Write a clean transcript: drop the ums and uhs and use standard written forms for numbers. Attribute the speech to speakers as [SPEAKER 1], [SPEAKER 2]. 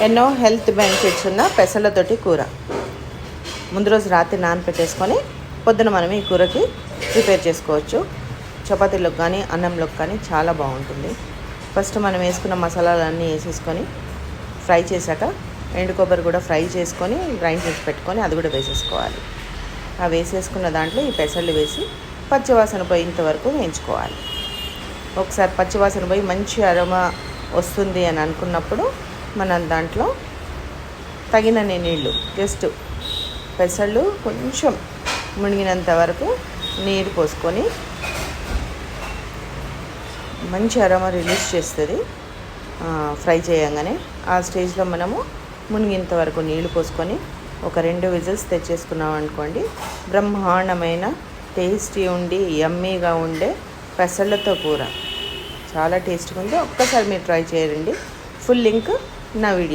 [SPEAKER 1] ఎన్నో health benefits ఉన్న పెసలతోటి కూర. ముందు రోజు రాత్రి నానపెట్టేసుకొని పొద్దున మనం ఈ కూరకి ప్రిపేర్ చేసుకోవచ్చు. చపాతీలోకి కానీ అన్నంలోకి కానీ చాలా బాగుంటుంది. ఫస్ట్ మనం వేసుకున్న మసాలాలన్నీ వేసేసుకొని ఫ్రై చేశాక ఎండు కొబ్బరి కూడా ఫ్రై చేసుకొని గ్రైండ్ చేసి పెట్టుకొని అది కూడా వేసేసుకోవాలి. ఆ వేసేసుకున్న దాంట్లో ఈ పెసళ్ళు వేసి పచ్చివాసన పోయేంత వరకు వేయించుకోవాలి. ఒకసారి పచ్చివాసన పోయి మంచి అరోమా వస్తుంది అని అనుకున్నప్పుడు మనం దాంట్లో తగినన్ని నీళ్ళు, జస్ట్ పెసళ్ళు కొంచెం మునిగినంత వరకు నీరు పోసుకొని మంచి అరోమా రిలీజ్ చేస్తుంది ఫ్రై చేయగానే. ఆ స్టేజ్లో మనము మునిగేంత వరకు నీళ్ళు పోసుకొని ఒక 2 విజిల్స్ తెచ్చేసుకున్నాం అనుకోండి, బ్రహ్మాండమైన టేస్టీ ఉండి యమ్మీగా ఉండే పెసళ్ళతో కూర చాలా టేస్టీగా ఉంది. ఒక్కసారి మీరు ట్రై చేయండి. ఫుల్ లింక్ నా వీడియో